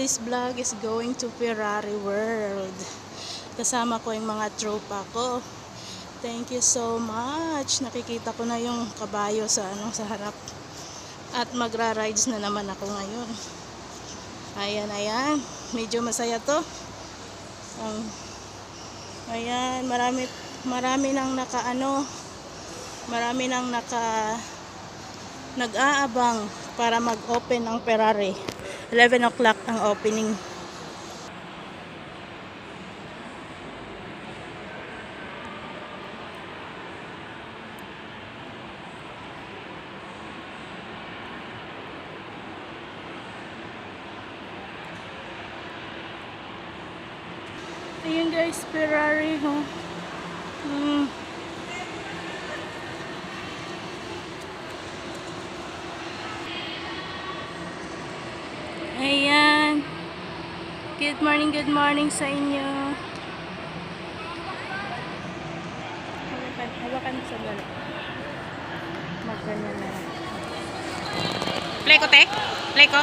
today's vlog is going to Ferrari World. Kasama ko yung mga tropa ko. Thank you so much. Nakikita ko na yung kabayo sa harap. At magra-rides na naman ako ngayon. Ayan, ayan. Medyo masaya to. Ayan, marami nang nag-aabang para mag-open ang Ferrari. 11 o'clock ang opening. Ayun guys, Ferrari ho. Ayan. Good morning sa inyo. Hawakan mo sa lalo. Magganyan na. Play ko, te? Play ko?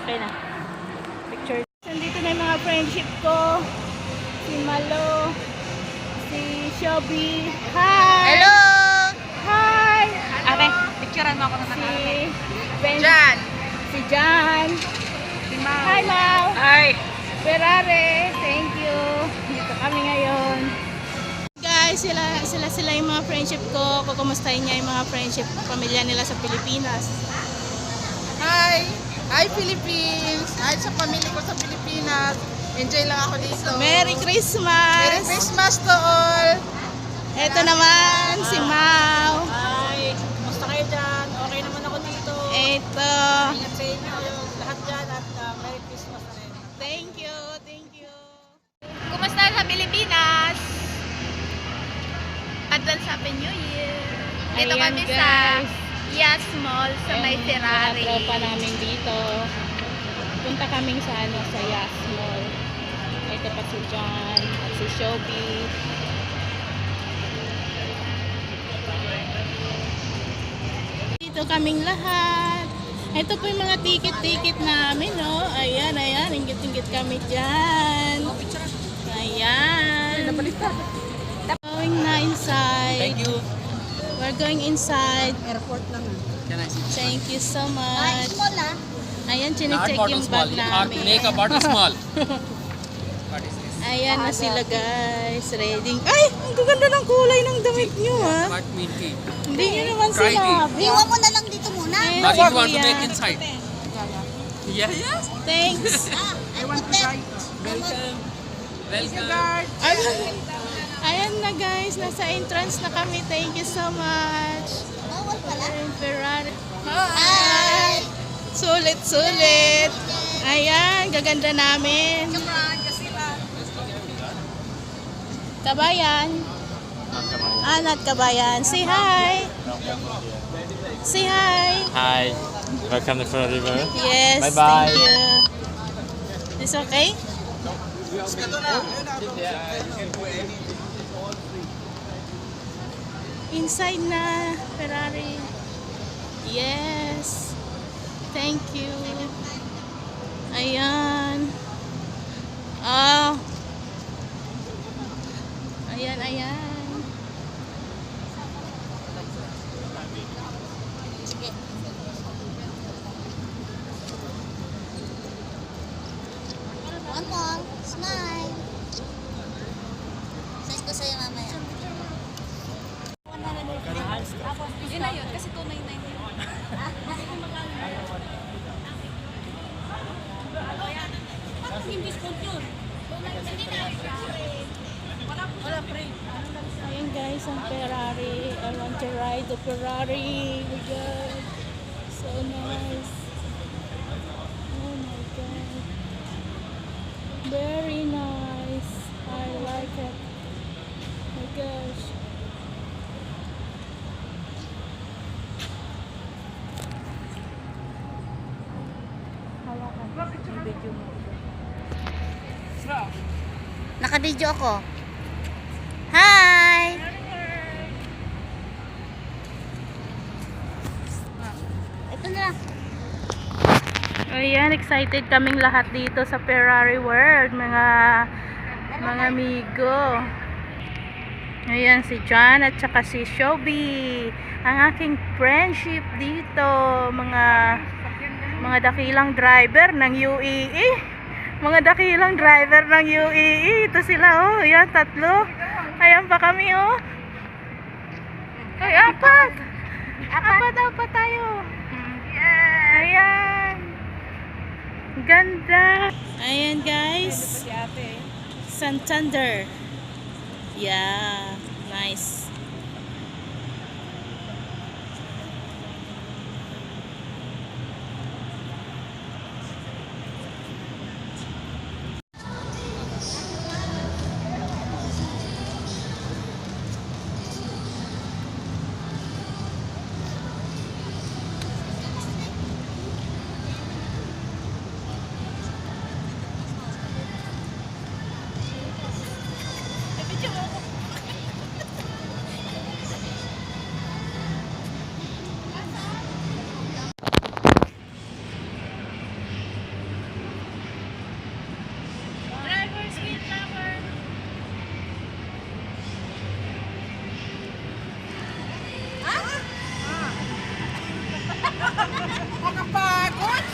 Okay na. Picture. Nandito na yung mga friendship ko. Si Malo. Si Shelby. Hi! Hello! Hi! Ate, picturean mo ako ng nakarami. Si Jan! Si Jan. Si Mau. Hi, Mau! Hi! Ferrari, thank you. Dito kami ngayon. Guys, sila yung mga friendship ko. Kukumustahin niya yung mga friendship pamilya nila sa Pilipinas. Hi! Hi Philippines! Hi sa pamilya ko sa Pilipinas. Enjoy lang ako dito. Merry Christmas! Merry Christmas to all! Ito naman, si Mau. Hi! Kumusta kayo dyan? Okay naman ako dito. Ito. Ingat sa inyo lahat dyan at Merry Christmas na rin. Thank you, thank you. Kumusta sa Pilipinas? Advance Happy New Year! Dito Ayan, kami guys. sa Yas Mall sa may Ferrari. Mga tropa namin dito. Punta kaming sa sa Yas Mall. Ito pa si John at si Shelby. Dito kaming lahat. Ito po yung mga ticket namin, no? Ayan, ayan. Inggit-inggit kami dyan. Ayan. Going na inside. Thank you. We're going inside. Airport lang. Can I see? Thank you so much. Small ah. Ayan, Not chinecheck bottle yung small. bag You have to namin. make a bottle small. What is this? Ayan na sila guys. Ready. Ay! Ang gaganda ng kulay ng damit nyo ha. What mean tea? Hindi nyo naman Try sinabi. Iwan mo na lang dito muna. Ayun, Or si you want to Kuya. make inside? Yeah, yes. Thanks. I want to try. Welcome. Welcome. Ayan na guys. Nasa entrance na kami. Thank you so much. Bawal pala. Ayan, Ferrari. Hi! Sulit. Ayan. Gaganda namin. Kabayan. Not Kabayan. Say hi. Say hi. Hi, welcome to Ferrari World. Yes. Bye-bye. Thank you. Is okay? Inside na Ferrari. Yes. Thank you. Ayan. Oh. Ayan. One more. Smile. Size ko sa'yo mamaya. Yun na yun, kasi 299 yun. Ayan guys, ang Ferrari. I want to ride the Ferrari. Oh my God. So nice. Oh my God. Very nice. I like it. Oh my gosh. Hawakan. Video mo. Naka-video ako. Hi! Ayan, excited kaming lahat dito sa Ferrari World, mga amigo. Ayan, si John at saka si Shobi. Ang aking friendship dito, mga dakilang driver ng UAE. Mga dakilang driver ng UAE. Ito sila, oh. Ayan, 3. Ayan pa kami, oh. Ay, 4. Apat tayo. Ayan. Ganda. Ayan, guys. Santander. Yeah, nice. Nakapagod!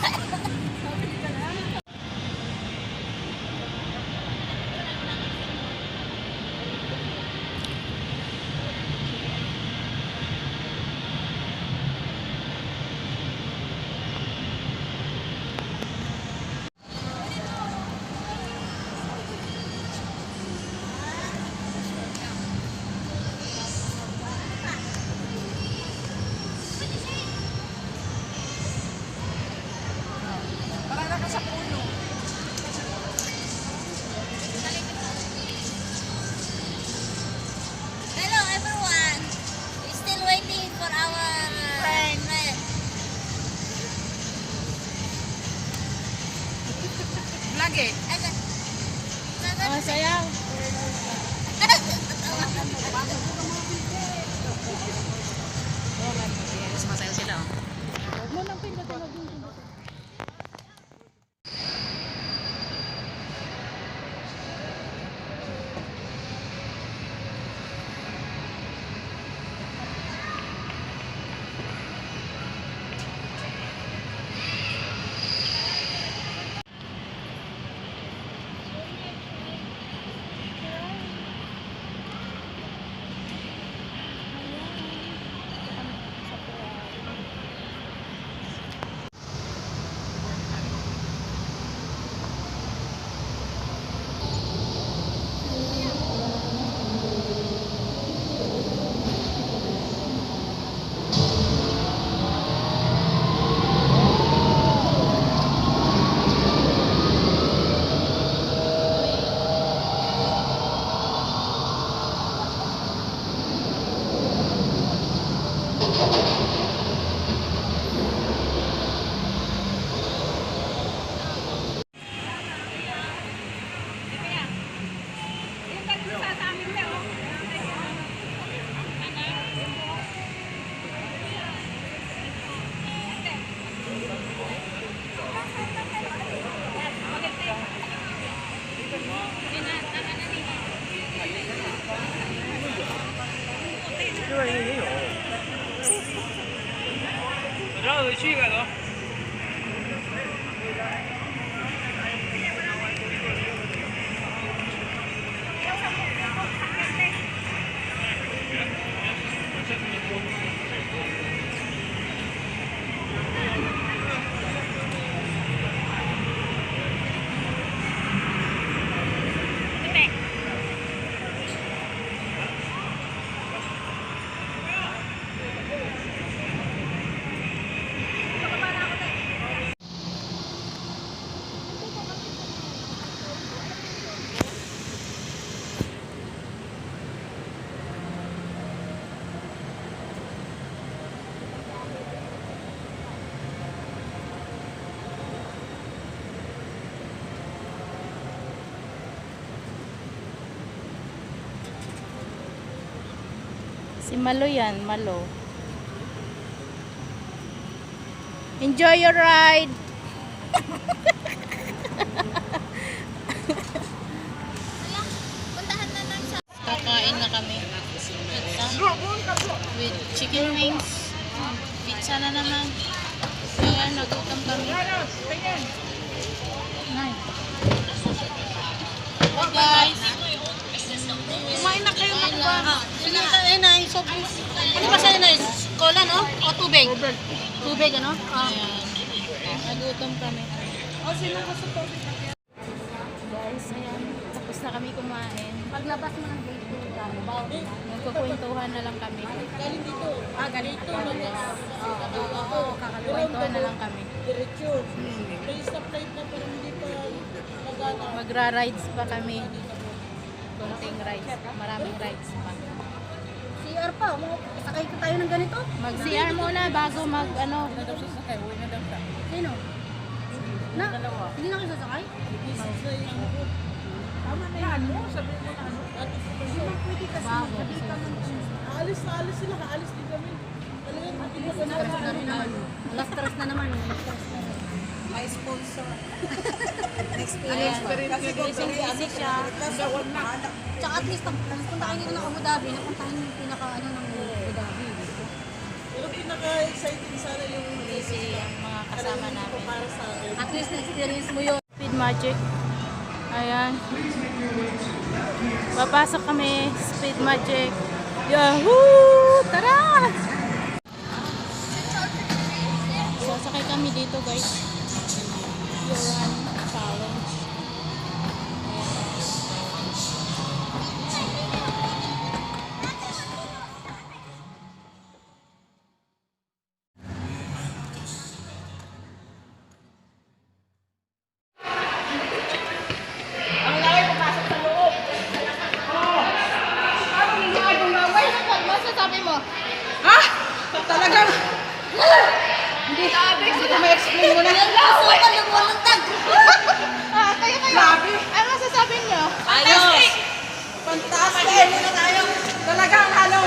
Parang naka sa puno. Hello everyone. We're still waiting for our friend. Vlog eh. Oh, sayang. Sumasayaw sila. Si Malo yan, Malo. Enjoy your ride. Puntahan na lang sa... Kakain na kami. Pizza. With chicken wings. Pizza na naman. Kaya nagutom kami. Bye guys. Kumain na kayo ng ba? Sige, ayun na, yung soft drinks. Ano ba sa'yo na? Cola, no? O tubig? Tubig, ano? Ayan. Nagutom kami. Guys, ayan. Tapos na kami kumain. Paglabas mo ng gate 2, bawal na. Nagkukwentuhan na lang kami. Galing dito. Galing Kukwentuhan na lang kami. Magra-rides pa kami. Konting rides. Maraming rides pa. CR pa, sakay ko tayo ng ganito. Mag-CR muna bago mag ano. Sino? Na? Hindi na kayo sasakay? Tama na yan mo. Sabi mo na ano. Pwede kasi. Bago. Aalis sila. Aalis din kami. Talagang hindi ko na. Stress na rin naman. Last stress na naman. May sponsor. Ayan. Busy siya. Tsaka at least, punta kayo nito ng Abu Dhabi. Napuntahan yung pinaka-ano ng Abu Dhabi. Pero pinaka-exciting sana yung Busy ang mga kasama namin. para sa akin. At least na-experience mo yun. Speed Magic. Ayan. Papasok kami. Speed Magic. Yahoo! Tara! Sasakay kami dito guys. Your Run Challenge. Masasabi mo? Ha? Talagang? Hindi sabi. Sige, may explain mo na. Kayo. Grabe. Ano masasabi niyo? Ayos. Fantastic. Talagang ano.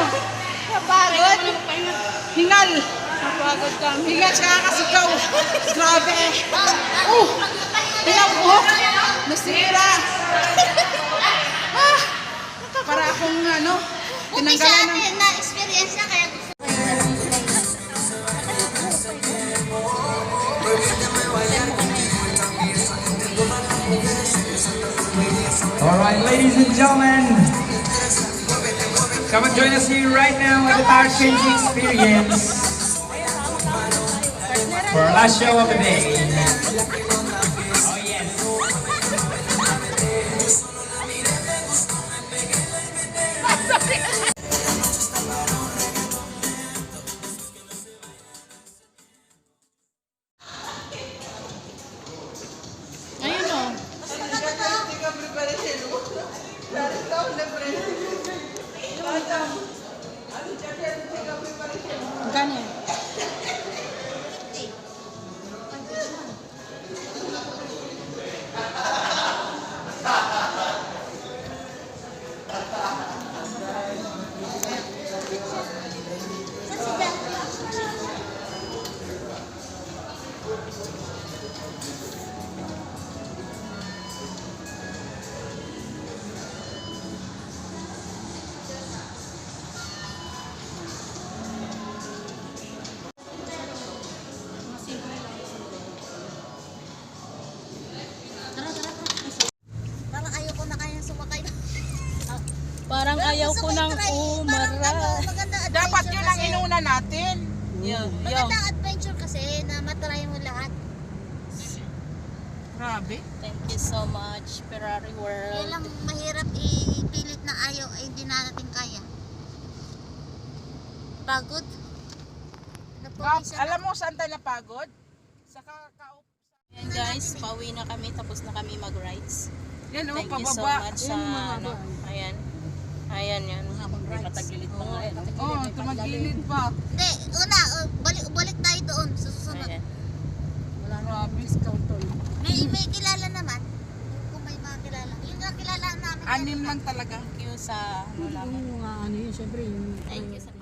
Napagod? Hingal. Napagod kami. Hingal siya kakasigaw. Grabe. Pinabuhok. Nasira. Para akong ano. Tinanggalan ng... na-experience na kaya gusto All right, ladies and gentlemen, come and join us here right now at the Tire Changing Experience for our last show of the day. Oh yes. Ayun o. Ganyan. Parang ayoko na kayang sumakay. Parang ayaw ko nang umara. Maganda Dapat adventure yun ang kasi. inuna natin. Maganda adventure kasi na matry mo lahat. Grabe. Thank you so much, Ferrari Kaya World. lang mahirap ipilit na ayaw ay hindi natin kaya. Pagod. Napawisan Alam mo saan tayo napagod? Sa kakaup. Ayan guys, pauwi na kami. Tapos na kami mag-rides. Yan o, Thank you so pababa. much sa ano. Ayan. Ayan yan. Matagilid pa nga yan. Oo, tumagilid pa. Hindi, una, balik tayo doon sa susunod. Ayan. Grabe. May kilala naman. Kung may mga kilala. Yung nakilala namin. Anim lang talaga. Thank you sa ano namin. ano yun, syempre. Thank you sa